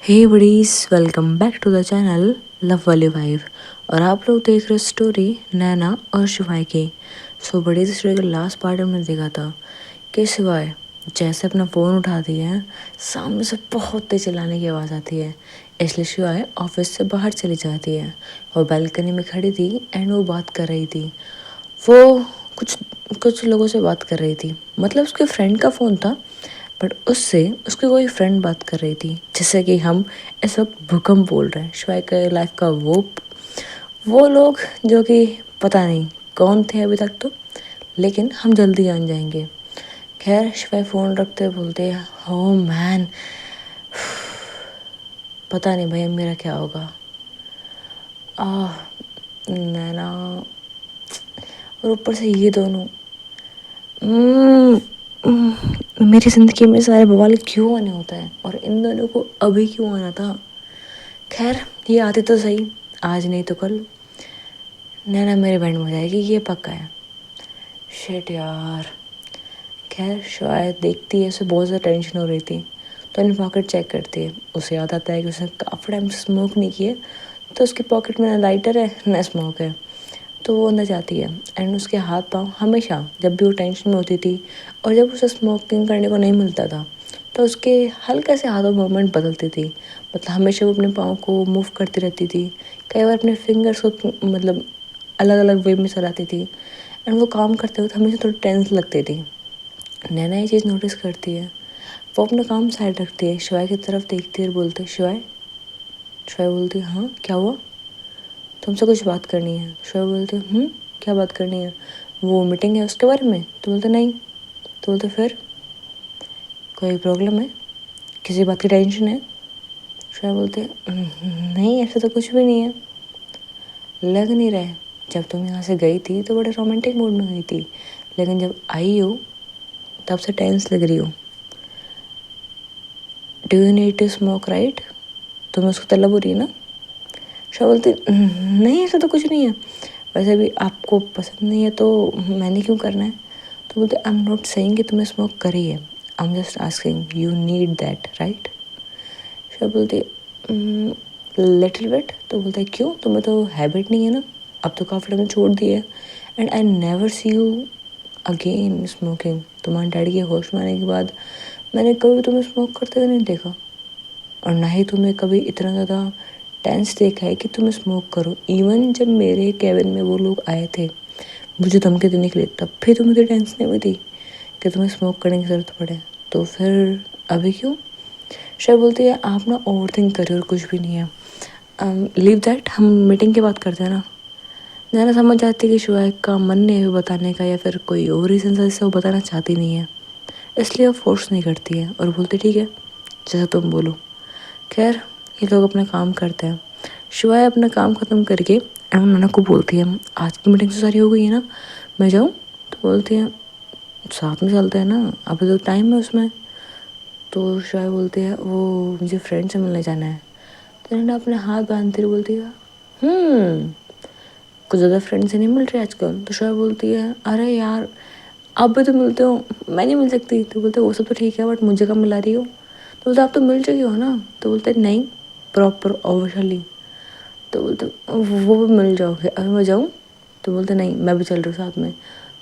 Hey buddies, welcome back to the channel love वाली vibe. और आप लोग देख रहे स्टोरी नैना और शिवाय की। सो बड़ी स्टोरी का लास्ट पार्ट हमने देखा था कि शिवाय जैसे अपना फ़ोन उठाती है, सामने से बहुत तेज चिल्लाने की आवाज़ आती है। इसलिए शिवाय ऑफिस से बाहर चली जाती है। वो बालकनी में खड़ी थी एंड वो बात कर रही थी। वो कुछ कुछ लोगों से बात कर रही थी, मतलब उसके फ्रेंड का फ़ोन था, बट उससे उसकी कोई फ्रेंड बात कर रही थी। जैसे कि हम इस वक्त भूकंप बोल रहे हैं, शिवाय के लाइफ का वो लोग जो कि पता नहीं कौन थे अभी तक तो, लेकिन हम जल्दी जान जाएंगे। खैर शिवाय फ़ोन रखते बोलते हैं, हो मैन, पता नहीं भाई अब मेरा क्या होगा। नैना और ऊपर से ये दोनों, मेरी ज़िंदगी में सारे बवाल क्यों आने होता है और इन दोनों को अभी क्यों आना था। खैर ये आते तो सही, आज नहीं तो कल नैना मेरे बैंड में हो जाएगी, ये पक्का है। शिट यार। खैर शायद देखती है, उसे बहुत ज़्यादा टेंशन हो रही थी तो अपनी पॉकेट चेक करती है। उसे याद आता है कि उसने काफ़ी टाइम से स्मोक नहीं किया, तो उसकी पॉकेट में ना लाइटर है ना स्मोक है। तो वो अंदर जाती है एंड उसके हाथ पाँव हमेशा जब भी वो टेंशन में होती थी और जब उसे स्मोकिंग करने को नहीं मिलता था, तो उसके हल्के से हाथों मूवमेंट बदलती थी। मतलब हमेशा वो अपने पाँव को मूव करती रहती थी। कई बार अपने फिंगर्स को मतलब अलग अलग वे में चलाती थी एंड वो काम करते वक्त हमेशा थोड़ी टेंस लगती थी। नैना ये चीज़ नोटिस करती है। वो अपना काम साइड रखती है, शिवाय की तरफ देखती है और बोलती है, शिवाय। शिवाय बोलती है, हाँ क्या हुआ, तुमसे कुछ बात करनी है। शिवाय बोलती है, क्या बात करनी है, वो मीटिंग है उसके बारे में। तो बोलते नहीं। तो बोलते फिर कोई प्रॉब्लम है, किसी बात की टेंशन है। शिवाय बोलते नहीं ऐसा तो कुछ भी नहीं है, लग नहीं रहा है। जब तुम यहाँ से गई थी तो बड़े रोमांटिक मूड में गई थी, लेकिन जब आई हो तब से टेंस लग रही हो। Do you need to smoke right, तुम्हें उसको तलब हो रही है ना। शिवाय बोलती नहीं ऐसा तो कुछ नहीं है, वैसे भी आपको पसंद नहीं है तो मैंने क्यों करना है। तो बोलते आई एम नॉट सेइंग कि तुम्हें स्मोक करी है, I am just asking you need that right. शिवाय बोलती लिटिल बिट। तो बोलता है क्यों, तुम्हें तो हैबिट नहीं है ना, अब तो काफ़ी टाइम छोड़ दी है and I never see you again smoking. तुम्हारे डैडी के होश में आने के बाद मैंने कभी तुम्हें स्मोक करते हुए नहीं देखा, और ना ही तुम्हें कभी इतना ज़्यादा टेंस देखा है कि तुम्हें स्मोक करो। इवन जब मेरे केबिन में वो लोग आए थे मुझे धमकी देने के लिए, तब भी तुम्हें तो टेंस नहीं हुई थी कि तुम्हें स्मोक करने की ज़रूरत पड़े, तो फिर अभी क्यों। शायद बोलती है आप ना ओवर थिंक करिए और कुछ भी नहीं है, लीव दैट, हम मीटिंग की बात करते हैं ना। ज़रा समझ जाती है कि शुआइब का मन नहीं है बताने का, या फिर कोई और रीज़न जिससे वो बताना चाहती नहीं है, इसलिए वो फोर्स नहीं करती है और बोलती ठीक है जैसा तुम बोलो। खैर ये लोग अपना काम करते हैं। शिवाय अपना काम ख़त्म करके एंड नाना को बोलती है, आज की मीटिंग तो सारी हो गई है ना, मैं जाऊँ। तो बोलती है साथ में चलते हैं ना, अभी तो टाइम है उसमें। तो शिवाय बोलती है वो मुझे फ्रेंड से मिलने जाना है। तो नैना अपने हाथ बांधती हुई बोलती है कुछ ज़्यादा फ्रेंड से नहीं मिल रही आजकल। तो शिवाय बोलती है अरे यार आप भी तो मिलते हो, मैं नहीं मिल सकती। तो बोलते वो सब तो ठीक है बट मुझे कब मिला रही हो। तो बोलते आप तो मिल चुकी हो ना। तो बोलते नहीं प्रॉपर ऑफिशियली। तो बोलते वो भी मिल जाओगे, अभी मैं जाऊँ। तो बोलते नहीं मैं भी चल रही हूँ साथ में।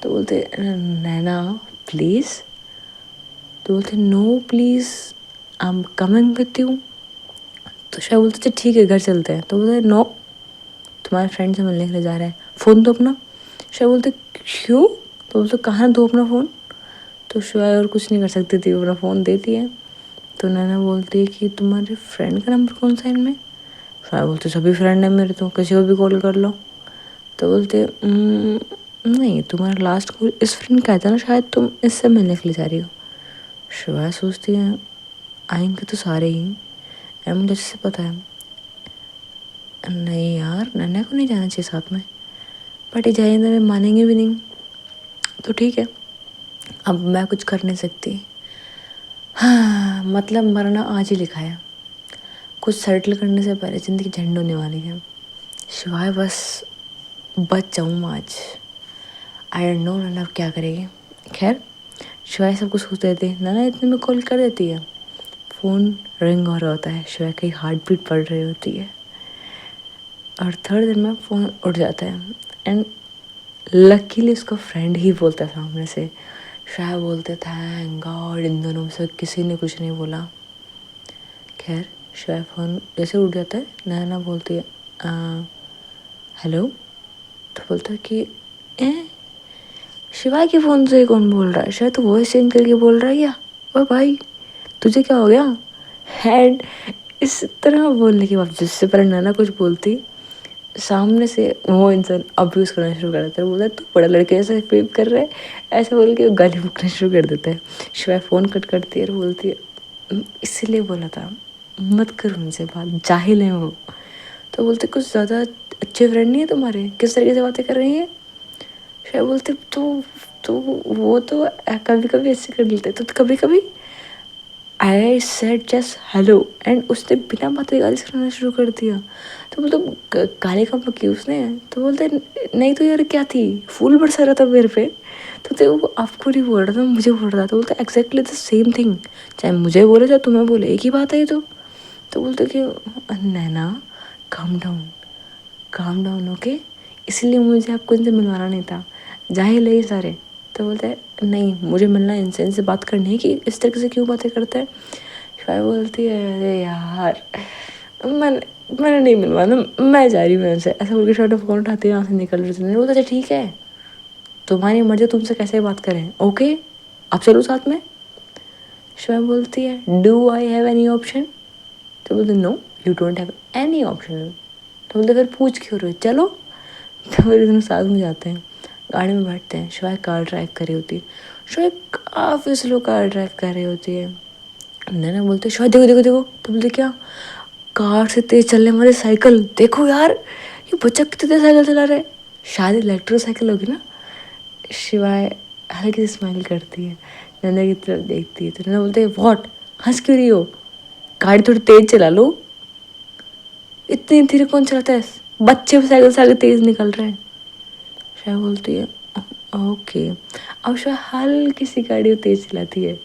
तो बोलते नैना प्लीज़। तो बोलते no please I am coming with you. तो शायद बोलते ठीक है घर चलते हैं। तो बोलते नो, तुम्हारे फ्रेंड से मिलने के लिए जा रहे हैं, फ़ोन दो अपना। शायद बोलते क्यों। तो बोलते कहाँ दो अपना फ़ोन। तो शिवाय और कुछ नहीं कर सकती थी, अपना फ़ोन देती है। तो नैना बोलती है कि तुम्हारे फ्रेंड का नंबर कौन सा है इनमें। शिवाय बोलते सभी फ्रेंड है मेरे, तो किसी को भी कॉल कर लो। तो बोलते नहीं तुम्हारा लास्ट कॉल इस फ्रेंड का था ना, शायद तुम इससे मिलने के लिए जा रही हो। शिवाय सोचती है आएंगे तो सारे ही, मुझे अच्छे से पता है। नहीं यार नन्या को नहीं जाना चाहिए साथ में, बट ये जाएंगे में मानेंगे भी नहीं, तो ठीक है अब मैं कुछ कर नहीं सकती। हाँ मतलब मरना आज ही लिखा है, कुछ सेटल करने से पहले ज़िंदगी झंड होने वाली है। शिवाय बस बच जाऊँ आज, आई डोंट नो नन्ना क्या करेगी। खैर शिवाय सब कुछ सोच देती है, नन्ना इतने में कॉल कर देती है। फ़ोन रिंग हो रहा होता है, शोएब की हार्ट बीट पड़ रही होती है, और थर्ड दिन में फ़ोन उठ जाता है। एंड लकीली उसका फ्रेंड ही बोलता है सामने से। शोएब बोलते थैंक गॉड इन दोनों में से किसी ने कुछ नहीं बोला। खैर शोएब फ़ोन जैसे उठ जाता है, नैना बोलती है हेलो। तो बोलता है कि शिवा के फ़ोन से कौन बोल रहा है, शायद तो वॉइस चेंज करके बोल रहा है क्या? ओ भाई तुझे क्या हो गया? एंड इस तरह बोलने के बाद जिससे पहले नैना कुछ बोलती, सामने से वो इंसान अब्यूज़ करना शुरू कर देता है। बोलता है तू बड़ा लड़के जैसे फेम कर रहा है, ऐसे बोल के गाली बकना शुरू कर देता है। शिवाय फ़ोन कट करती है और बोलती है इसीलिए बोला था मत करो उनसे बात, जाहिल है वो। तो बोलते कुछ ज़्यादा अच्छे फ्रेंड नहीं है तुम्हारे, किस तरीके से बातें कर रही हैं? शायद बोलते तो वो तो कभी कभी ऐसे कर लेते, तो कभी कभी I said just hello and उसने बिना बातें गाली सुनाना शुरू कर दिया। तो बोलते गाली कब की उसने? तो बोलते नहीं तो यार क्या थी, फूल बरसा रहा था मेरे पे। तो वो आपको नहीं बोल रहा था, मुझे बोल रहा था। तो बोलते एग्जैक्टली द सेम थिंग, चाहे मुझे बोले चाहे तुम्हें बोले, एक ही बात है ये तो बोलते कि नैना काम डाउन ओके, इसलिए मुझे आपको इनसे मिलवाना नहीं था, जाहिल है ये सारे। तो बोलते हैं नहीं मुझे मिलना इनसे बात करनी है कि इस तरीके से क्यों बातें करते हैं। शिवाय बोलती है अरे यार मैंने नहीं मिलवाना, मैं जा रही हूँ यहाँ से, ऐसा बोल के शॉर्ट फ़ोन उठाती है, यहाँ से निकल रही थी। बोलता अच्छा ठीक है तुम्हारी मर्जी, तुमसे कैसे बात करें, ओके आप चलो साथ में। शिवाय बोलती है do I have any option? तो बोलते no you don't have any option. तो बोलते फिर पूछ क्यों रहे, चलो। तो फिर दोनों साथ में जाते हैं, गाड़ी में बैठते हैं। शिवाय कार ड्राइव कर रही होती है, शिवाय काफ़ी स्लो कार ड्राइव कर रही होती है। नैना बोलते शिवाय देखो देखो देखो। तो बोलते क्या? कार से तेज चलने वाली साइकिल देखो यार, ये बच्चा कितनी तेज साइकिल चला रहा है, शायद इलेक्ट्रिक साइकिल होगी ना। शिवाय हल्की सी स्माइल करती है, नैना की तरफ देखती है। तो नैना बोलते है व्हाट, हंस क्यों रही हो, गाड़ी थोड़ी तेज चला लो, इतनी धीरे कौन चलाता है, बच्चे भी साइकिल से आगे तेज निकल रहे हैं। शायद बोलती है ओके। अब शायद हल्की सी गाड़ी तेज चलाती है।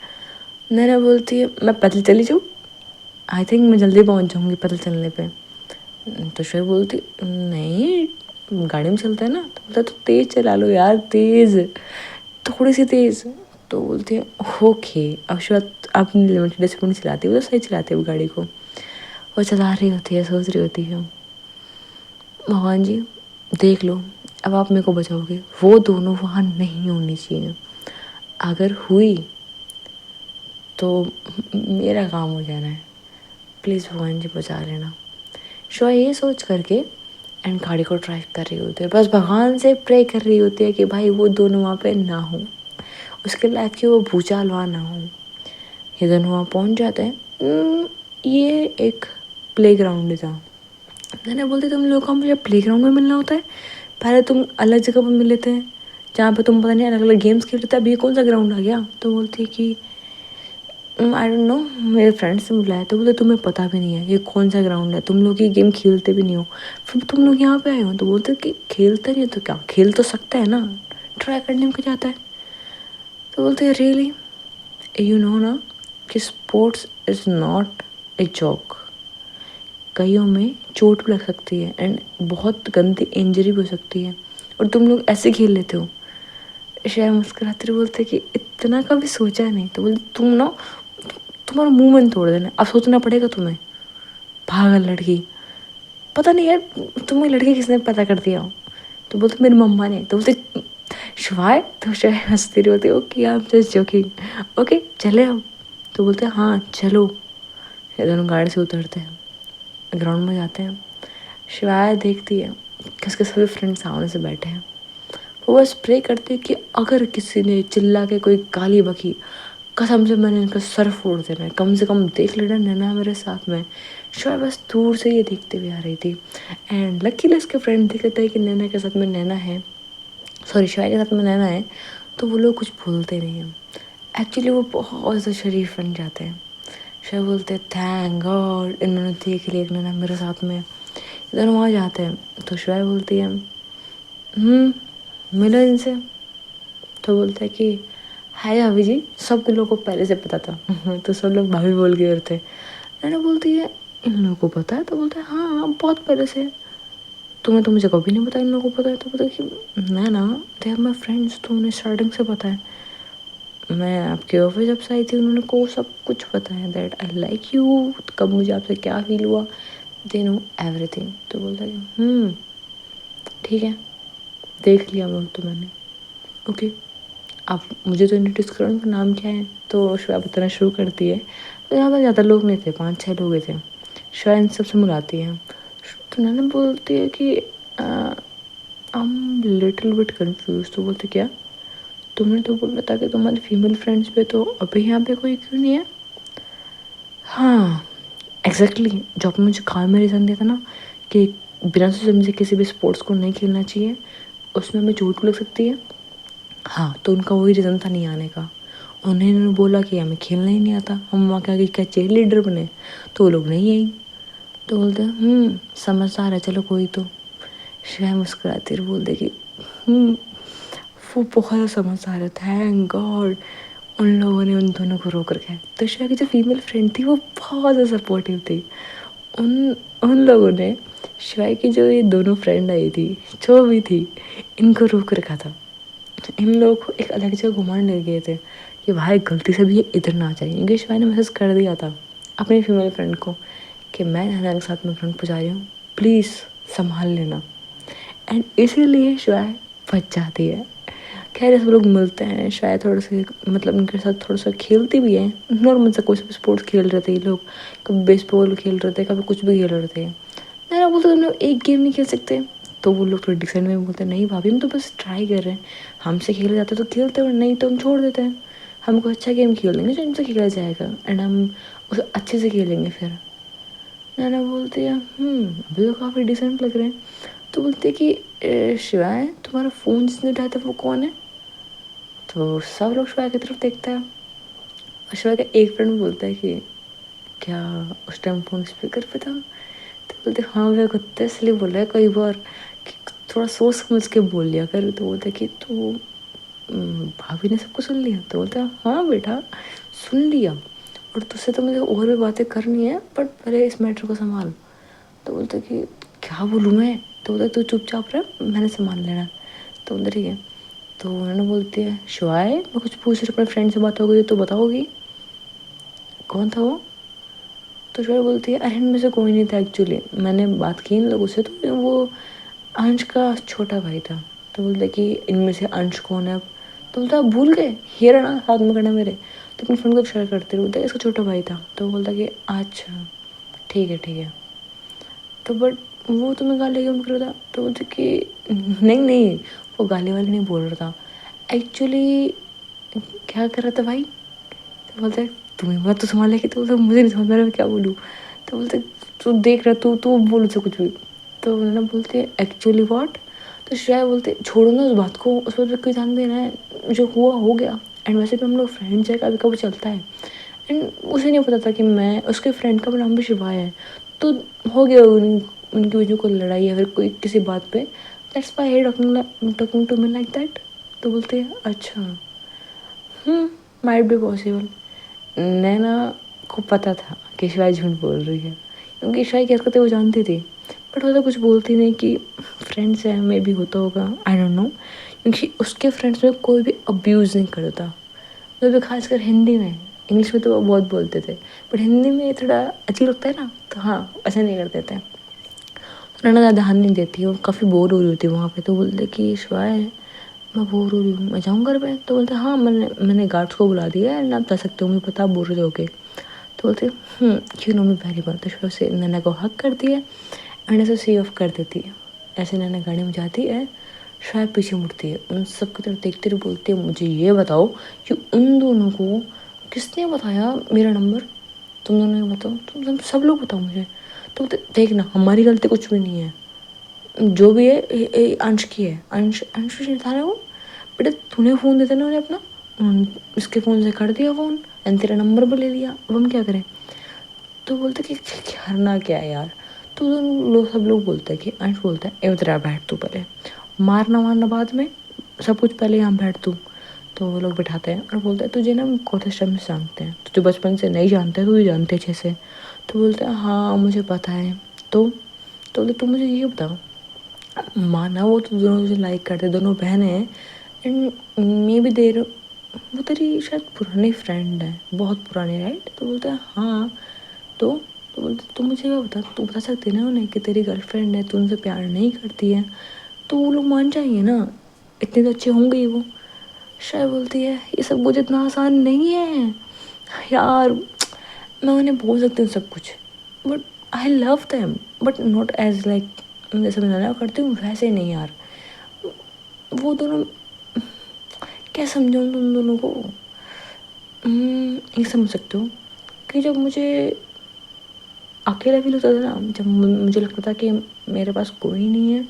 नैना बोलती है मैं पैदल चली जाऊँ, आई थिंक मैं जल्दी पहुँच जाऊँगी पैदल चलने पे। तो शायद बोलती नहीं गाड़ी में चलता है ना। तो बोलता तो तेज चला लो यार, तेज थोड़ी सी तेज। तो बोलती है ओके। अब शायद अपनी लिमिटेड स्पीड चलाती है, वो तो सही चलाती है वो गाड़ी को। वो चला रही होती है, सोच रही होती है भगवान जी देख लो अब आप मेरे को बचाओगे, वो दोनों वहाँ नहीं होनी चाहिए, अगर हुई तो मेरा काम हो जाना है, प्लीज़ भगवान जी बचा लेना। शो ये सोच करके एंड गाड़ी को ड्राइव कर रही होती है, बस भगवान से प्रे कर रही होती है कि भाई वो दोनों वहाँ पे ना हो, उसके लाइफ की वो भूचाल वहाँ ना हो। ये दोनों वहाँ पहुँच जाते हैं। ये एक प्ले ग्राउंड था। मैंने बोलते तुम लोग को मुझे प्ले ग्राउंड में मिलना होता है, पहले तुम अलग जगह पर मिले थे जहाँ पे तुम पता नहीं अलग अलग गेम्स खेलते थे, अब ये कौन सा ग्राउंड आ गया? तो बोलती है कि आई डोंट नो, मेरे फ्रेंड्स ने बुलाया। तो बोलते तुम्हें पता भी नहीं है ये कौन सा ग्राउंड है, तुम लोग ये गेम खेलते भी नहीं हो, फिर तुम लोग यहाँ पे आए हो। तो बोलते कि खेलते नहीं तो क्या, खेल तो सकते हैं ना, ट्राई करने में क्या जाता है। तो बोलते रियली यू नो ना कि sports is not a joke, कईयों में चोट भी लग सकती है एंड बहुत गंदी इंजरी भी हो सकती है, और तुम लोग ऐसे खेल लेते हो। शायद मुस्कुराते बोलते कि इतना कभी सोचा नहीं। तो बोलते तुम ना तुम्हारा मुंह मन तोड़ देना, अब सोचना पड़ेगा तुम्हें, पागल लड़की, पता नहीं यार तुम्हें लड़की किसने पता कर दिया हो। तो बोलते मेरी मम्मा ने। तो बोलते शिवाय, तो शायद हंसती रही होती okay I am just joking, okay चले अब। तो बोलते हाँ चलो। ये दोनों गाड़ी से उतरते हैं, ग्राउंड में जाते हैं। शिवाय देखती है कि उसके सभी फ्रेंड्स सामने से बैठे हैं, वो बस प्रे करते हैं कि अगर किसी ने चिल्ला के कोई गाली बकी, कसम से मैंने इनका सर फोड़ देना है, कम से कम देख लेना नैना मेरे साथ में। शिवाय बस दूर से ये देखते हुए आ रही थी एंड लकीली उसके फ्रेंड दिखता है कि नैना के साथ में नैना है, सॉरी शिवाय के साथ में नैना है। तो वो लोग कुछ बोलते नहीं हैं, एक्चुअली वो बहुत ज़्यादा शरीफ बन जाते हैं। शिवाय बोलते थैंक गॉड इन्होंने देख लिया नैना मेरे साथ में। इधर वहाँ जाते हैं तो शिवाय बोलती है मिलो इनसे। तो बोलता है कि हाय भाभी जी, सब लोगों को पहले से पता था। तो सब लोग भाभी बोल के थे। नैना बोलती है इन लोगों को पता है? तो बोलता है हाँ बहुत पहले से। तुम्हें तो मुझे कभी नहीं पता इन लोगों को पता है? तो बोलता है कि नैना दे आर माई फ्रेंड्स, तो उन्हें स्टार्टिंग से पता है। मैं आपके ऑफिस जब से आई थी उन्होंने को सब कुछ पता है, दैट आई लाइक यू, कब मुझे आपसे क्या फील हुआ, दे नो एवरीथिंग। तो बोलता है ठीक है, देख लिया वो तो मैंने, ओके। आप मुझे तो इंट्रोड्यूस करो, उनका नाम क्या है? तो श्वेता बताना शुरू करती है। तो यहाँ पर ज़्यादा लोग नहीं थे, 5-6 लोग ही थे। श्वेता इन सबसे मिलाती है। तो नैना बोलती है कि I am little bit confuse. तो बोलते क्या? तुमने तो बोला था कि तुम्हारी फीमेल फ्रेंड्स पे, तो अभी यहाँ पे कोई क्यों नहीं है? हाँ एग्जैक्टली जो आपने मुझे कार में रीज़न दिया था ना कि बिना सोचे समझे किसी भी स्पोर्ट्स को नहीं खेलना चाहिए, उसमें हमें चोट लग सकती है। हाँ तो उनका वही रीज़न था नहीं आने का। उन्होंने बोला कि हमें खेलना ही नहीं आता, हम वहाँ के आगे क्या चीयर लीडर बने, तो वो लोग नहीं आई। तो बोलते समझदार है, चलो कोई तो। श्रेया मुस्कुराती और बोल देगी वो बहुत समझदार है, थैंक गॉड उन लोगों ने उन दोनों को रोक रखा है। तो श्रेया की जो फीमेल फ्रेंड थी वो बहुत ज़्यादा सपोर्टिव थी। उन उन लोगों ने श्रेया की जो ये दोनों फ्रेंड आई थी, जो भी थी, इनको रोक रखा था। इन लोगों को एक अलग जगह घुमाने ले गए थे कि भाई गलती से भी ये इधर ना आ जाए, क्योंकि श्रेया ने मैसेज कर दिया था अपनी फीमेल फ्रेंड को कि मैं नैना के साथ में फ्रेंड को जा रही हूँ, प्लीज़ संभाल लेना। एंड इसीलिए श्रेया बच जाती है। खैर सब लोग मिलते हैं, शायद थोड़ा सा मतलब उनके साथ थोड़ा सा खेलती भी है नॉर्मल सा, कोई स्पोर्ट्स खेल रहे थे ये लोग, कभी बेसबॉल खेल रहे थे, कभी कुछ भी खेल रहे थे। नैना बोलते तुम लोग एक गेम नहीं खेल सकते? तो वो लोग थोड़े डिसेंट में बोलते नहीं भाभी हम तो बस ट्राई कर रहे हैं, हमसे खेले जाते तो खेलते और नहीं तो हम छोड़ देते हैं, हम कोई अच्छा गेम खेल लेंगे जो हमसे खेला जाएगा एंड हम उसे अच्छे से खेलेंगे फिर। नैना बोलती है अभी तो काफ़ी डिसेंट लग रहे हैं। तो बोलती है कि शिवाय तुम्हारा फ़ोन जिसने उठाया था वो कौन है? तो सब लोग शिवाय की तरफ देखता है और शिवाय का एक फ्रेंड बोलता है कि क्या उस टाइम फ़ोन स्पीकर पे था? तो बोलते हाँ वह कुत्ते इसलिए बोल रहा है कई बार कि थोड़ा सोच समझ के बोल लिया कर। तो बोलते कि तो भाभी ने सबको सुन लिया? तो बोलता हाँ बेटा सुन लिया, और तुझसे तो मुझे और भी बातें करनी है बट पहले इस मैटर को संभाल। तो बोलते कि क्या बोलूँ मैं? तो बोलते तू चुपचाप रह, मैंने संभाल लेना। तो बोलते ठीक है। तो उन्होंने बोलती है शिवाय मैं कुछ पूछ रही, अपने फ्रेंड से बात हो गई तो बताओगी कौन था वो? तो शिवाय बोलती है अरे इनमें से कोई नहीं था एक्चुअली, मैंने बात की इन लोगों से तो वो अंश का छोटा भाई था। तो बोलते कि इनमें से अंश कौन है अब? तो बोलता भूल गए, ये रहा हाथ में करना मेरे। तो अपनी फ्रेंड को शेयर करते बोलते इसका छोटा भाई था। तो बोलता कि अच्छा ठीक है ठीक है। तो बट वो तुम्हें गाली क्यों कर रहा था? तो बोलते कि नहीं नहीं वो गाली वाली नहीं बोल रहा था एक्चुअली, क्या कर रहा था भाई? तो बोलते तुम्हें बात तो संभाल लेगी। तो बोलते मुझे नहीं समझ में आ रहा मैं क्या बोलूँ। तो बोलते तू देख रहा तू बोल से कुछ भी। तो उन्होंने बोलते एक्चुअली व्हाट? तो श्रेया बोलते छोड़ो ना उस बात को, उस पर कोई ध्यान देना है, जो हुआ हो गया। एंड वैसे भी हम लोग फ्रेंड्स है, कभी कभी चलता है। एंड उसे नहीं पता था कि मैं उसके फ्रेंड का नाम भी शिवा है। तो हो गया उनके बीच में कोई लड़ाई या फिर कोई किसी बात पे, that's why he talking to me like that. तो बोलते हैं अच्छा माइट बी पॉसिबल। नैना को पता था कि शिवाय झूठ बोल रही है, क्योंकि शिवाय क्या करते वो जानती थी, बट वो तो कुछ बोलती नहीं कि फ्रेंड्स है, मे भी होता होगा, आई डोंट नो। क्योंकि उसके फ्रेंड्स में कोई भी अब्यूज़ नहीं करता, तो भी खासकर हिंदी में। इंग्लिश में तो वो बहुत बोलते थे, बट हिंदी में थोड़ा अजीब लगता है ना, तो हाँ ऐसा नहीं करते थे। तो नैना ज़्यादा ध्यान नहीं देती, वो काफ़ी बोर हो रही होती वहाँ पे। तो बोलते कि शिवाय मैं बोर हो रही हूँ, मैं जाऊँ घर पे? तो बोलते हाँ मैंने गार्ड्स को बुला दिया है, आप जा सकते हो, मुझे पता आप बोर हो गए। तो बोलते you know me very well. तो शिवा से नैना को हक करती है एंड ऐसे सी ऑफ कर देती है। ऐसे नैना गाड़ी में जाती है, शायद पीछे मुड़ती है, उन सब की तरफ देखते हुए बोलती है मुझे ये बताओ कि उन दोनों को किसने बताया मेरा नंबर? तुम दोनों ने बताओ, तुम सब लोग बताओ मुझे। तो देखना हमारी गलती कुछ भी नहीं है, जो भी है अंश की है, अंश अंश था ना वो। बेटा तूने फ़ोन देता ना उन्हें अपना, इसके फ़ोन से कर दिया फ़ोन एंड तेरा नंबर भी ले लिया, अब हम क्या करें? तो बोलते कि करना क्या है यार? तो लोग सब लोग बोलते हैं कि अंश बोलता है इधर बैठ तू पहले, मारना वारना बाद में, सब कुछ पहले यहाँ बैठ तू। तो वो लोग बिठाते हैं और बोलते हैं तुझे ना कॉलेज टाइम से जानते हैं, तुझे बचपन से नहीं जानते, तुझे जानते अच्छे से। तो बोलते हैं हाँ मुझे पता है। तो बोलते तुम मुझे ये बताओ, माना वो तो दोनों मुझे लाइक करते, दोनों बहन हैं, एंड मे भी देर वो तेरी शायद पुरानी फ्रेंड है, बहुत पुरानी, राइट? तो बोलते हैं हाँ। तो बोलते तुम मुझे ये बता, तू बता सकती है ना उन्हें कि तेरी गर्लफ्रेंड है, तू उनसे प्यार नहीं करती है, तो वो लोग मान जाएंगे ना, इतने तो अच्छे होंगे ही वो। शायद बोलती है ये सब कुछ इतना आसान नहीं है यार, मैं उन्हें बोल सकती हूँ सब कुछ, but I love them, but not as like जैसे मैं नाना करती हूँ वैसे नहीं यार। वो दोनों, क्या समझाऊँ तुम दोनों को। ये समझ सकते हो कि जब मुझे अकेला फील होता था ना, जब मुझे लगता था कि मेरे पास कोई नहीं है,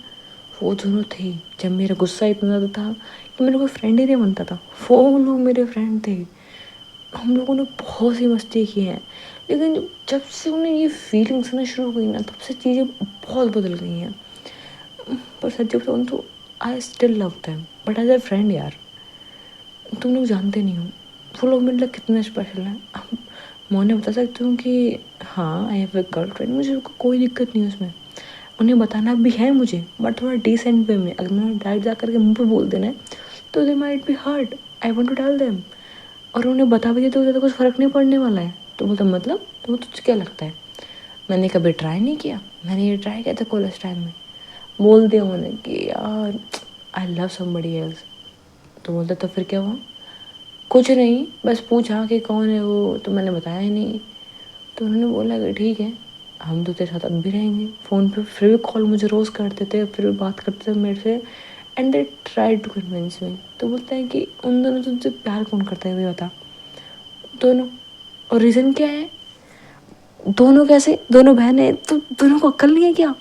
वो दोनों थे। जब मेरा गुस्सा इतना ज़्यादा था कि मेरा कोई फ्रेंड ही नहीं बनता था, वो लोग मेरे फ्रेंड थे। हम लोगों ने बहुत सी मस्ती की है, लेकिन जब से उन्हें ये फीलिंग्स आना शुरू हुई ना, तब से चीज़ें बहुत बदल गई हैं। पर सच्ची बताऊँ तो I still love them, but as a friend यार, तुम लोग जानते नहीं हो वो लोग मेरे लिए कितने स्पेशल हैं। मैं उन्हें बता सकती हूँ कि हाँ आई हैव ए गर्लफ्रेंड, मुझे कोई दिक्कत नहीं है उसमें, उन्हें बताना भी है मुझे, बट थोड़ा डिसेंट वे में। अगर मैंने डायरेक्ट जा करके मुंह पे बोल देना है तो they might be hurt, I want to tell them. और उन्हें बता भी दिया तो ज़्यादा कुछ फ़र्क नहीं पड़ने वाला है। तो बोलता मतलब तो तुझे क्या लगता है मैंने कभी ट्राई नहीं किया? मैंने ये ट्राई किया था कॉलेज टाइम में। बोल दिया उन्हें कि यार आई लव समबडी एल्स। तो बोलता तो फिर क्या हुआ? कुछ नहीं, बस पूछा कि कौन है वो, तो मैंने बताया ही नहीं। तो उन्होंने बोला कि ठीक है, हम तो तेरे साथ अब भी रहेंगे। फ़ोन पे फिर भी कॉल मुझे रोज़ करते थे, फिर भी बात करते थे मेरे से, and they try to convince me. तो बोलता है कि उन दोनों तुझसे प्यार कौन करता है ये बता। दोनों। और रीज़न क्या है? दोनों कैसे? दोनों बहनें तो दोनों को अक्ल नहीं है क्या?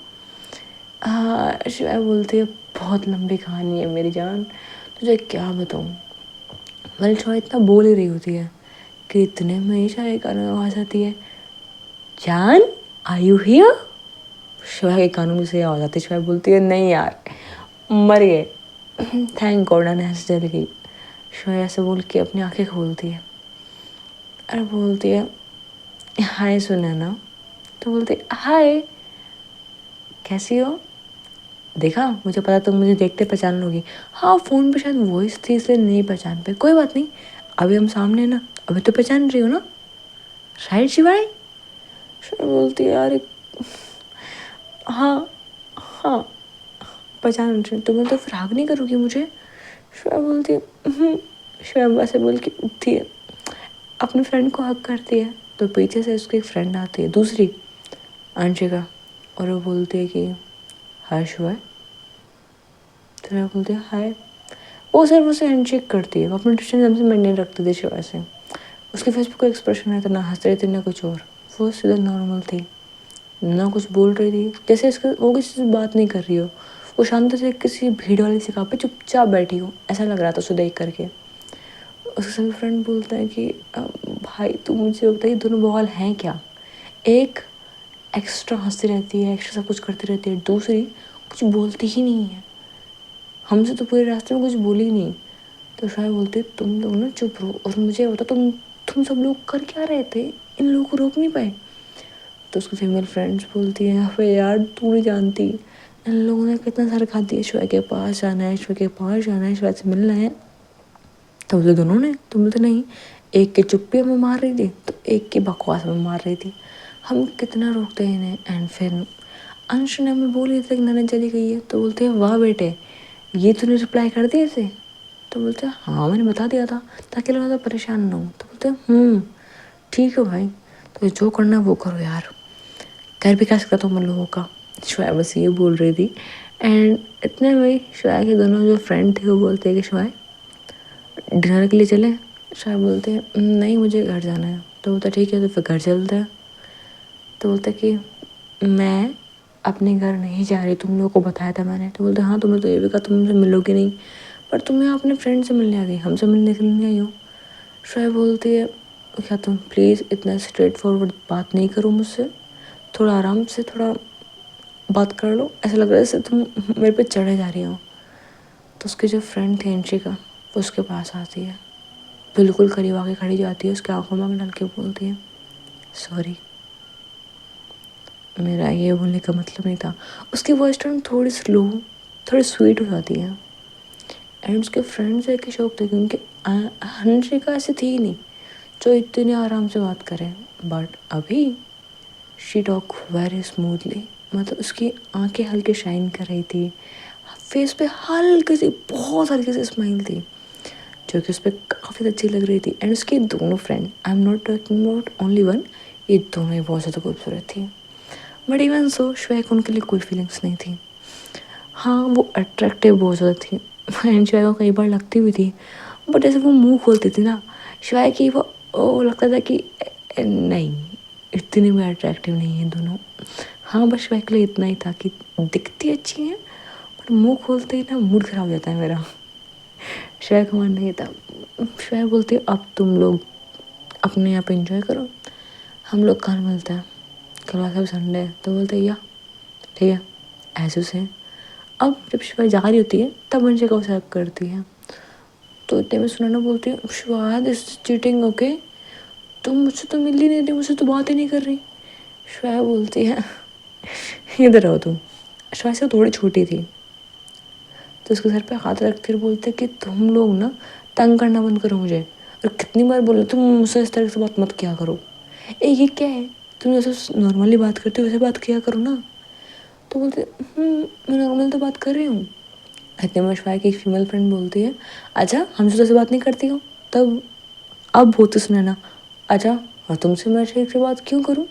शिवाय बोलती है बहुत लंबी कहानी है मेरी जान, तुझे क्या बताऊँ। मतलब शिवाय इतना बोल ही रही होती है कि इतने में ही शायद गाना आवाज़ आती है, जान आर यू हियर? शिवा के कानों में से आवाज़ आती है। शिवा बोलती है नहीं यार, मर गए। थैंक गॉड नैस जल गई। शिवा ऐसे बोल के अपनी आंखें खोलती है और बोलती है हाय सुनैना। तो बोलती है हाय, कैसी हो? देखा, मुझे पता तुम मुझे देखते पहचान लोगी। हाँ फ़ोन पे शायद वॉइस थी इसलिए नहीं पहचान पे, कोई बात नहीं, अभी हम सामने ना, अभी तो पहचान रही हो ना, राइट शिवाय? शिवा बोलती है यार हाँ हाँ पहचान रही। तो बोलते फिर हग नहीं करोगी मुझे? शिवा बोलती है शिवा ऐसे बोल के उठती है, अपने फ्रेंड को हक करती है। तो पीछे से उसकी एक फ्रेंड आती है दूसरी, अंशिका, और वो बोलती है कि हाय शिवा। तो मैं बोलती है हाय। वो सिर्फ उसे हैंडशेक करती है, वो अपनी डिस्टेंस हमसे मेंटेन रखती थी शिवा से। उसके फेस पे कोई एक्सप्रेशन नहीं था, ना हंस रही थी ना कुछ और, वो सीधा नॉर्मल थी, ना कुछ बोल रही थी, जैसे इसका वो किसी से बात नहीं कर रही हो, वो शांत से किसी भीड़ वाली जगह पे चुपचाप बैठी हो, ऐसा लग रहा था उसे देख करके। उसके सभी फ्रेंड बोलते हैं कि भाई तू मुझे बताइए दोनों बवाल हैं क्या? एक एक्स्ट्रा हंसती रहती है, एक्स्ट्रा सब कुछ करती रहती है, दूसरी कुछ बोलती ही नहीं है, हमसे तो पूरे रास्ते में कुछ बोली ही नहीं। तो शायद बोलते तुम लोग ना चुप रहो और मुझे बता तुम सब लोग कर क्या रहे थे, इन लोगों को रोक नहीं पाए? तो उसकी फीमेल फ्रेंड्स बोलती हैं अबे यार तू नहीं जानती, इन लोगों ने कितना सर खा दिया, श्वेता के पास जाना है, श्वेता के पास जाना है, श्वेता से मिलना है। तो बोलते दोनों ने, तो बोलते नहीं, एक के चुप्पी में मार रही थी तो एक की बकवास में मार रही थी, हम कितना रोकते हैं इन्हें। एंड फिर अंश ने हमें बोली थी कि ननद चली गई है। तो बोलते हैं वाह बेटे, ये तूने रिप्लाई कर दिया इसे? तो बोलते हैं हाँ मैंने बता दिया था ताकि लोग ज़्यादा परेशान ना हो। तो बोलते हैं ठीक है भाई, तो जो करना वो करो यार, कर भी क्या सकता तुम लोगों का। श्वेता बस ये बोल रही थी। एंड इतने में श्वेता के दोनों जो फ्रेंड थे वो बोलते हैं कि श्वेता डिनर के लिए चले? श्वेता बोलते हैं नहीं मुझे घर जाना है। तो बोलता ठीक है तो फिर घर चलते हैं। तो बोलते कि मैं अपने घर नहीं जा रही, तुम लोगों को बताया था मैंने। तो बोलते हाँ तुमने तो ये भी कहा तुम मुझसे मिलोगे नहीं, पर तुम यहाँ अपने फ्रेंड से मिलने आ गई, हमसे मिलने के लिए नहीं आई हो। श्वेता बोलती है क्या तुम प्लीज़ इतना स्ट्रेट फॉरवर्ड बात नहीं करो मुझसे, थोड़ा आराम से थोड़ा बात कर लो, ऐसा लग रहा है जैसे तुम मेरे पे चढ़े जा रही हो। तो उसकी जो फ्रेंड थी अंशिका, वो उसके पास आती है, बिल्कुल करीब आके खड़ी जाती है, उसके आंखों में डाल के बोलती है सॉरी। मेरा ये बोलने का मतलब नहीं था। उसकी वॉइस टोन थोड़ी स्लो, थोड़ी स्वीट हो जाती है। एंड उसके फ्रेंड्स एक ही शौक थे क्योंकि हंसिका ऐसी थी ही नहीं जो इतने आराम से बात करे। बट अभी शी टॉक वेरी स्मूथली, मतलब उसकी आंखें हल्के शाइन कर रही थी, फेस पे हल्की सी, बहुत हल्की सी स्माइल थी जो कि उस पर काफ़ी अच्छी लग रही थी। एंड उसके दोनों friend, I am not talking about only one, ये दोनों ही बहुत ज़्यादा खूबसूरत थी। बट इवन सो श्वेक उनके लिए कोई फीलिंग्स नहीं थी। हाँ, वो अट्रैक्टिव बहुत ज़्यादा थी एंड श्वेक को कई बार लगती भी थी। बट जैसे वो मुंह खोलती थी ना श्वेक की, वो लगता था कि नहीं, इतनी भी अट्रैक्टिव नहीं है दोनों। हाँ, बस श्वेक के लिए इतना ही था कि दिखती अच्छी हैं बट मुंह खोलते ही ना मूड ख़राब हो जाता है मेरा। श्वेक का मानना ये था। श्वेक बोलती है अब तुम लोग अपने यहाँ पे इंजॉय करो, हम लोग कल मिलते हैं, कल वैसे भी संडे है। तो बोलते या ठीक है, ऐसे से। अब जब शिवा जा रही होती है तब वंशिका उसे हक करती है। तो इतने में सुनैना बोलती है शिवा दिस चीटिंग ओके, तुम मुझसे तो मिल ही नहीं रही, मुझसे तो बात ही नहीं कर रही। श्वेता बोलती है इधर आओ तुम। श्वेता से थोड़ी छोटी थी तो उसके सर पे हाथ रखते हुए बोलते कि तुम लोग ना तंग करना बंद करो मुझे, और कितनी बार बोलो तुम मुझसे इस तरह से बात मत किया करो। ये क्या है, तुम जैसे नॉर्मली बात करते हो वैसे बात किया करो ना। तो बोलते मैं नॉर्मल तो बात कर रही हूँ। इतने में श्वेता की फीमेल फ्रेंड बोलती है अच्छा हमसे तो ऐसे बात नहीं करती हो। तब अब बोलते सुनैना अच्छा और तुमसे मैं ठीक से बात क्यों करूँ,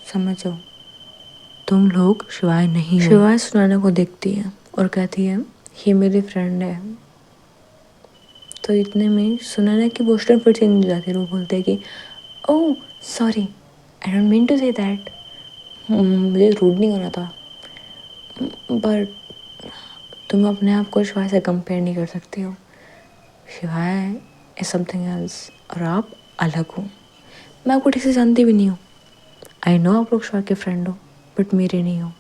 समझ जाओ तुम लोग शिवाय नहीं हो। शिवाय सुनैना को देखती है और कहती है ये मेरी फ्रेंड है। तो इतने में सुनैना की पोस्टर फिर चेंज हो जाती है। वो बोलते हैं कि oh sorry, I don't mean to say that, मुझे रूड नहीं होना था, बट तुम अपने आप को शिवाय से कंपेयर नहीं कर सकती हो। शिवाय इज समथिंग एल्स और आप अलग हो। मैं आपको ठीक से जानती भी नहीं हूँ। आई नो आप लोग शिवाय के फ्रेंड हो बट मेरे नहीं हो।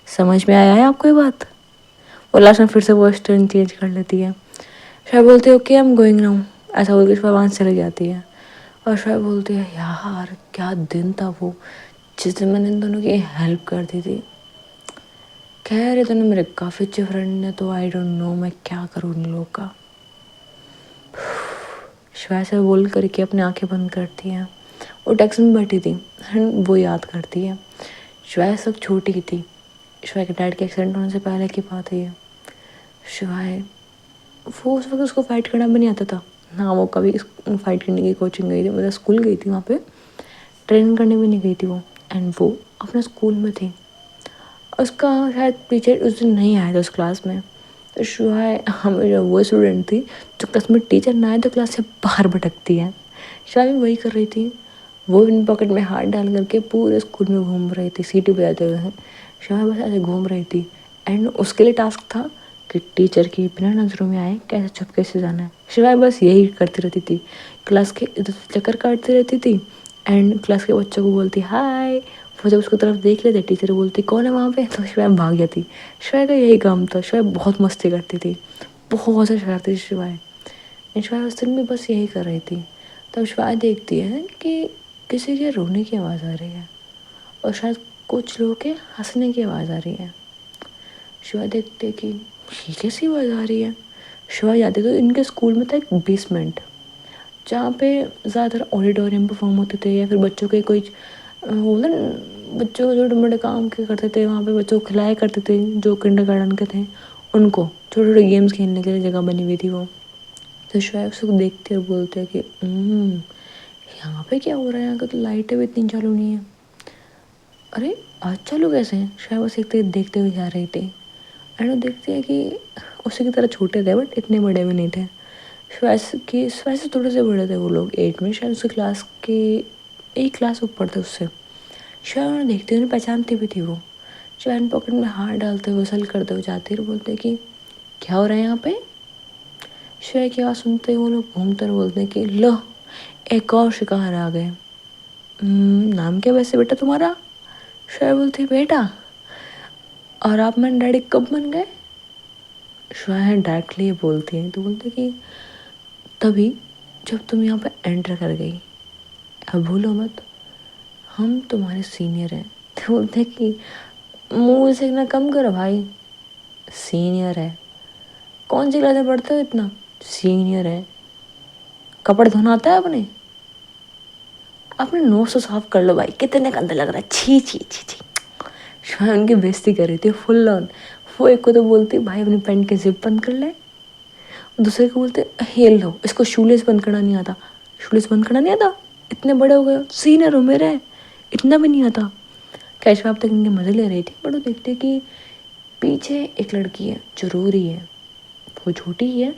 समझ में आया है आपको ये बात। वो लास्ट में फिर से वो टर्न चेंज कर लेती है। शायद बोलती है okay I am going now, ऐसा बोल के शायद वहाँ से चली जाती है। और शायद बोलती है यार क्या दिन था वो जिस दिन मैंने इन दोनों की हेल्प कर दी थी। खैर ये दोनों मेरे काफ़ी अच्छे फ्रेंड हैं तो आई डोंट नो मैं क्या करूँ इन लोगों का। श्वेता से बोल करके अपनी आंखें बंद करती हैं। वो टैक्सी में बैठी थी, वो याद करती है श्वेता सब छोटी थी। श्वेता के डैड के एक्सीडेंट होने से पहले की बात है ये। श्वेता वो उस वक्त उसको फाइट करना भी नहीं आता था ना, वो कभी फाइट करने की कोचिंग गई थी, मतलब स्कूल गई थी, वहाँ पे ट्रेन करने भी नहीं गई थी वो। एंड वो अपने स्कूल में थी, उसका शायद टीचर उस दिन नहीं आया था उस क्लास में। तो श्वेता हमें वो स्टूडेंट थी जो क्लास में टीचर ना आए तो क्लास से बाहर भटकती है। श्वेता भी वही कर रही थी, वो इन पॉकेट में हाथ डाल करके पूरे स्कूल में घूम रही थी सीटी बजाते हुए। श्वेता बस ऐसे घूम रही थी एंड उसके लिए टास्क था कि टीचर की बिना नजरों में आए कैसे चुपके से जाना है। श्वेता बस यही करती रहती थी, क्लास के इधर चक्कर काटती रहती थी एंड क्लास के बच्चों को बोलती हाय। वो जब उसको तरफ देख लेते टीचर बोलती कौन है वहाँ पे, तो श्वेता भाग जाती। श्वेता का यही काम था, श्वेता बहुत मस्ती करती थी, बहुत ज़्यादा शरारती थी श्वेता। श्वेता उस दिन भी बस यही कर रही थी। तब श्वेता देखती है कि किसी के रोने की आवाज़ आ रही है और शायद कुछ लोगों के हंसने की आवाज़ आ रही है। श्वेता देखते कि ये कैसी आवाज़ आ रही है। श्वेता जाती तो इनके स्कूल में था एक बेसमेंट जहाँ पे ज़्यादातर ऑडिटोरियम परफॉर्म होते थे या फिर बच्चों के कोई बोलते बच्चों को छोटे मोटे काम के करते थे, वहाँ पे बच्चों को खिलाया करते थे जो किंडरगार्टन के थे, उनको छोटे छोटे गेम्स खेलने के लिए जगह बनी हुई थी वो। तो श्वेता उसको देखते और बोलते हैं कि यहाँ पे क्या हो रहा है, यहाँ का तो लाइटें भी इतनी चालू नहीं है, अरे आज चालू कैसे हैं। श्वेता बस देखते हुए जा रही थी एंड वो देखती है कि उसी की तरह छोटे थे बट इतने बड़े भी नहीं थे। श्वेता से थोड़े से बड़े थे वो लोग, 8 में, शायद उसकी क्लास के एक क्लास ऊपर थे उससे। श्वेता उन्हें देखती हुई पहचानती भी थी वो। श्वेता पॉकेट में हाथ डालते हुए वसल करते हुए जाती और बोलते कि क्या हो रहा है यहाँ पे। श्वेता की आवाज़ सुनते ही वो लोग घूमते और बोलते कि लो एक और शिकार आ गए। नाम क्या वैसे बेटा तुम्हारा। श्वेता बोलती बेटा, और आप मैंने डैडी कब बन गए। श्वेता डायरेक्टली ये बोलती है तो बोलते कि तभी जब तुम यहाँ पे एंटर कर गई, अब भूलो मत हम तुम्हारे सीनियर हैं तो बोलते हैं कि मुँह देखना कम करो भाई, सीनियर है। कौन सी क्लास में पढ़ते हो इतना? सीनियर है। कपड़े धोना आता है अपने? अपने नोट्स तो साफ कर लो भाई, कितने गंदा लग रहा है, छी छी छी छी। शायद उनकी बेइज्जती कर रही थी फुल ऑन। वो एक को तो बोलती भाई अपनी पैंट के जिप बंद कर ले, दूसरे को बोलते हेल लो, इसको शूलेस बंद करना नहीं आता। शूलेस बंद करना नहीं आता? इतने बड़े हो गए, सीनियर हो मेरे, इतना भी नहीं आता। कैश आप तक इनके मज़े ले रही थी, बट वो देखते कि पीछे एक लड़की है जो रो रही है। वो छोटी है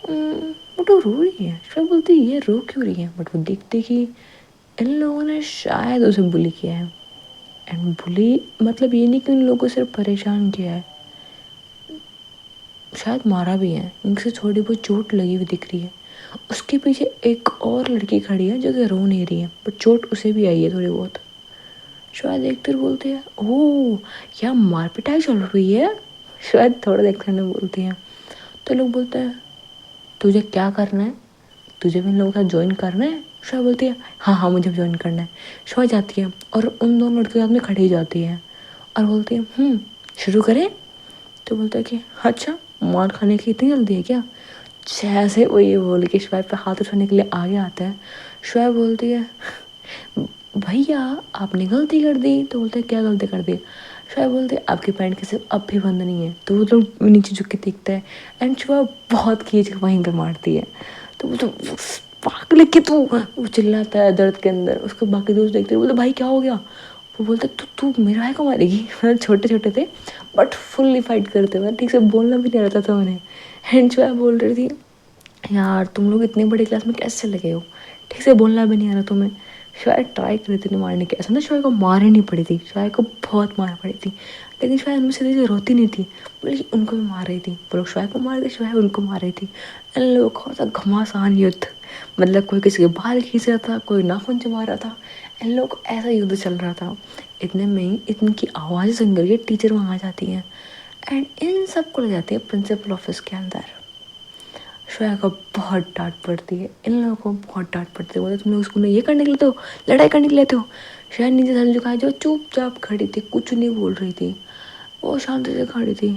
बट वो रो रही है। शायद बोलती ये रो क्यों रही है, बट वो देखते कि इन लोगों ने शायद उसे बुली किया है। एंड बुली मतलब ये नहीं कि उन लोगों को सिर्फ परेशान किया है, शायद मारा भी है। इनसे थोड़ी बहुत चोट लगी हुई दिख रही है। उसके पीछे एक और लड़की खड़ी है जो कि रो नहीं रही है, बट चोट उसे भी आई है थोड़ी बहुत। शायद देखते बोलते हैं ओह क्या मार पिटाई चल रही है। शायद थोड़ा देखते हैं बोलती हैं। तो लोग बोलते हैं तुझे क्या करना है, तुझे भी इन लोगों के साथ ज्वाइन करना है? शायद बोलती है हाँ हाँ मुझे ज्वाइन करना है। शायद जाती है और उन दोनों लड़के के साथ में खड़ी जाती है और बोलती है शुरू करें? तो बोलता है कि अच्छा मार खाने की इतनी जल्दी है क्या? जैसे वो ये बोल के शुएब पे हाथ उठाने के लिए आगे आता है, शुएब बोलती है भैया आपने गलती कर दी। तो बोलते हैं क्या गलती कर दी? शुएब बोलते हैं आपकी पैंट के सिर्फ अब भी बंद नहीं है। तो वो लोग नीचे झुक के देखता है एंड शुएब बहुत खींच के वहीं पर मारती है। तो वो तो पागल के तू, वो चिल्लाता है दर्द के अंदर। उसको बाकी दोस्त देखते हैं, बोलते भाई क्या हो गया? वो बोलते तू मेरा भाई को मारेगी। छोटे छोटे थे बट फुल्ली फाइट करते हुए, ठीक से बोलना भी नहीं रहता था उन्हें। एंड शुएब बोल रही थी यार तुम लोग इतनी बड़ी क्लास में कैसे लगे हो, ठीक से बोलना भी नहीं आ रहा तुम्हें। शायद ट्राई कर रही थी मारने की, ऐसा ना शायद को मारनी नहीं पड़ी थी, शायद को बहुत मार पड़ी थी, लेकिन शायद उनमें से रोती नहीं थी, बल्कि उनको भी मार रही थी। वो लोग शायद को मार रही थी, शायद उनको मार रही थी। इन लोगों का था घमासान युद्ध, मतलब कोई किसी के बाल खींच रहा था, कोई नाखून चबा रहा था। इन लोगों को ऐसा युद्ध चल रहा था। इतने में ही इनकी आवाज़ सुन करके टीचर वहाँ आ जाती हैं एंड इन सबको ले जाती है प्रिंसिपल ऑफिस के अंदर। श्रेया को बहुत डांट पड़ती है, इन लोगों को बहुत डांट पड़ती है। बोलते तुम लोग स्कूल में ये करने के लिए थे, लड़ाई करने के लिए थे। श्रेया नीचे सर झुकाए जो चुपचाप खड़ी थी, कुछ नहीं बोल रही थी, वो शांति से खड़ी थी।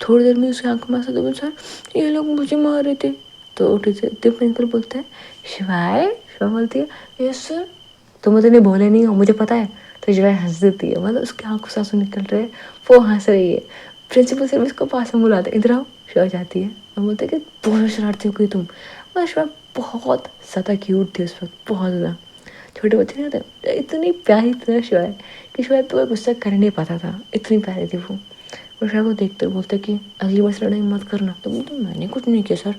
थोड़ी देर में उसकी आंखों में ऐसा तो सर ये लोग मुझे मार रहे थे। तो टीचर प्रिंसिपल बोलते हैं शिवाय। शिवा बोलती है यस सर। तुम मुझे नहीं बोले नहीं हो, मुझे पता है। तो शिवाय हंस देती है, मतलब उसकी आंखों से आंसू निकल रहे, वो हंस रही है। प्रिंसिपल सिर्फ इसको पास में बुलाते इधर आओ। शिवा जाती है और बोलते कि बहुत शरारती हो गई तुम। और शिवा बहुत ज़्यादा क्यूट थी उस वक्त, बहुत ज़्यादा। छोटे बच्चे नहीं होते, इतनी प्यारी थी ना शिवा कि शिवा पे कोई गुस्सा कर नहीं पाता था, इतनी प्यारी थी वो। और शिवा को देखते बोलते कि अगली बार से लड़ाई मत करना। तो बोलते मैंने कुछ नहीं किया सर,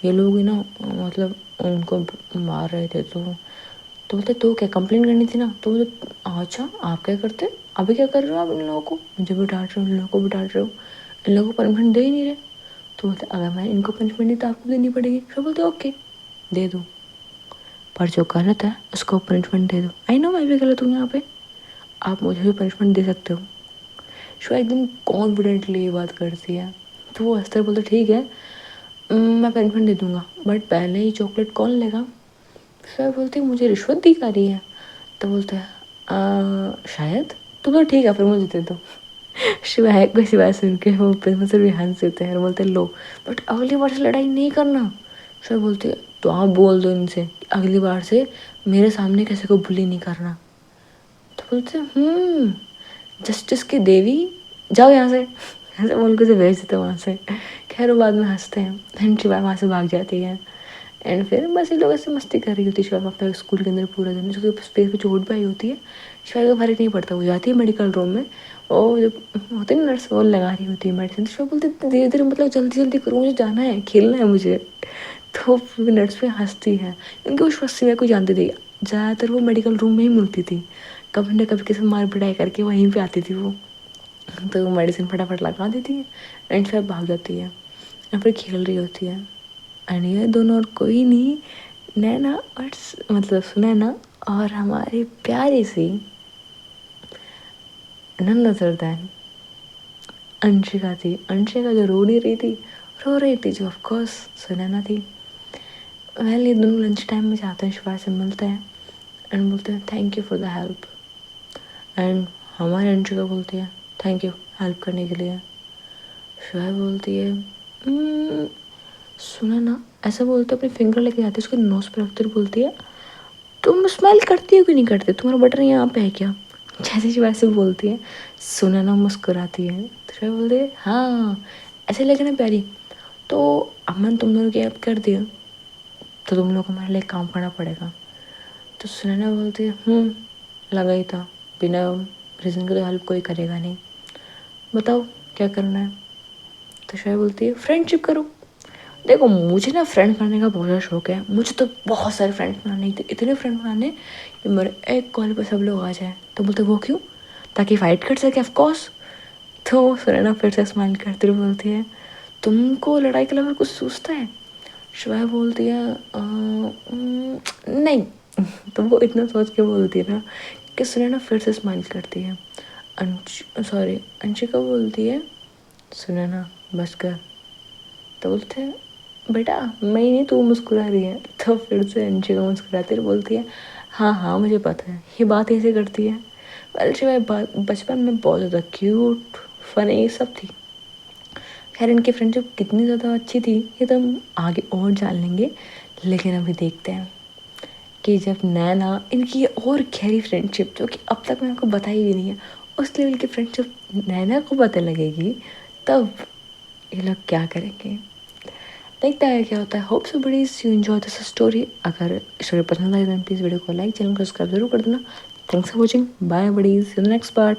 ये लोग ही ना मतलब उनको मार रहे थे। तो बोलते तो क्या कंप्लेन करनी थी ना? तो बोलते अच्छा आप क्या करते, अभी क्या कर रहे हो आप इन लोगों को, मुझे भी डांट रहे हो, इन लोगों को भी डांट रहे हो, इन लोगों को पनिशमेंट दे ही नहीं रहे। तो बोलते अगर मैं इनको पनिशमेंट दी तो आपको देनी पड़ेगी। फिर बोलते ओके दे दो, पर जो गलत है उसको पनिशमेंट दे दो। आई नो मैं भी गलत हूँ यहाँ पे, आप मुझे भी पनिशमेंट दे सकते हो। शो एकदम कॉन्फिडेंटली ये बात करती है। तो वो हंसते बोलते ठीक है मैं पनिशमेंट दे दूँगा, बट पहले ही चॉकलेट कौन लेगा? सर बोलती मुझे रिश्वत दी जा रही है। तो बोलते हैं शायद। तो ठीक है फिर मुझे दे दो। शिवाय को सिवाय सुन के वो प्रिंसिपल भी हंस देते हैं और बोलते लो बट अगली बार से लड़ाई नहीं करना। शिवाय बोलती है तो आप बोल दो इनसे अगली बार से मेरे सामने किसी को बुली नहीं करना। तो बोलते जस्टिस की देवी जाओ यहाँ से, ऐसे बोल के भेज देते वहाँ से। खैर वो बाद में हंसते हैं एंड शिवाय वहाँ से भाग जाती है। एंड फिर बस ये लोग ऐसे मस्ती कर रही होती है शिवा पे स्कूल के अंदर पूरा दिन, उसके पेट पे चोट भी आई होती है। शिवा को फर्क नहीं पड़ता, वो जाती है मेडिकल रूम में, और जब होती है नर्स वो लगा रही होती है मेडिसिन। तो शिवा बोलती धीरे धीरे मतलब जल्दी जल्दी करो, मुझे जाना है, खेलना है मुझे। तो नर्स पे हंसती है क्योंकि वो शिवा को जानती थी, ज़्यादातर वो मेडिकल रूम में ही मिलती थी, कभी ना कभी किसी मार पिटाई करके वहीं पर आती थी वो। तो वो मेडिसिन फटाफट लगा देती है एंड फिर भाग जाती है और फिर खेल रही होती है। एंड ये दोनों और कोई नहीं, नैना और मतलब सुनैना और हमारी प्यारी सी नन्नतरदैन अंशिका थी। अंशिका जो रो नहीं रही थी, रो रही थी जो ऑफकोर्स सुनैना थी। वेल ये दोनों लंच टाइम में जाते हैं, शिवा से मिलते हैं एंड बोलते हैं thank you for the help. And हमारी अंशिका बोलती है थैंक यू हेल्प करने के लिए। श्वेता बोलती है सुना ना, ऐसा बोलते अपनी फिंगर लेके जाती है उसके नोज पर रखते बोलती है तुम स्मेल करती हो कि नहीं करती, तुम्हारा बटन यहाँ पे है क्या? जैसे वैसे बोलती है। सुना ना मुस्कुराती है तो श्वेता बोलती है हाँ ऐसे लगे ना प्यारी, तो अब मैंने तुम दोनों की हेल्प कर दिया तो तुम लोग को हमारे लिए काम करना पड़ेगा। तो सुनैना बोलती है लगा ही था, बिना रीज़न के तो हेल्प कोई करेगा नहीं, बताओ क्या करना है। तो श्वेता बोलती है फ्रेंडशिप करो। देखो मुझे ना फ्रेंड करने का बहुत ज़्यादा शौक है, मुझे तो बहुत सारे फ्रेंड बनाने थे, इतने फ्रेंड बनाने कि मेरे एक कॉल पर सब लोग आ जाए। तो बोलते वो क्यों, ताकि फ़ाइट कर सके ऑफकोर्स। तो सुनैना फिर से स्माइल करती हुई बोलती है तुमको लड़ाई के अलावा कुछ सोचता है? श्वेता बोलती है नहीं। तो वो इतना सोच के बोलती है ना कि सुनैना फिर से स्माइल करती है। अंशिका बोलती है सुनैना बस कर। तो बोलते हैं बेटा मैं ही नहीं, तू मुस्कुरा रही है। तो फिर से अंशिका मुस्कुराती है बोलती है हाँ हाँ मुझे पता है ये बात ऐसे करती है। वेल बचपन में बहुत ज़्यादा क्यूट फनी सब थी। खैर इनकी फ्रेंडशिप कितनी ज़्यादा अच्छी थी ये तो हम आगे और जान लेंगे, लेकिन अभी देखते हैं कि जब नैना इनकी और गहरी फ्रेंडशिप जो कि अब तक मैंने आपको बताई भी नहीं है, उस लेवल की फ्रेंडशिप नैना को पता लगेगी तब ये लोग क्या करेंगे, देखता है क्या होता है। Hope so buddy you enjoy this story. अगर स्टोरी पसंद आई तो प्लीज़ वीडियो को लाइक चैनल को सब्सक्राइब जरूर कर देना। Thanks for watching, bye buddies, in the next part.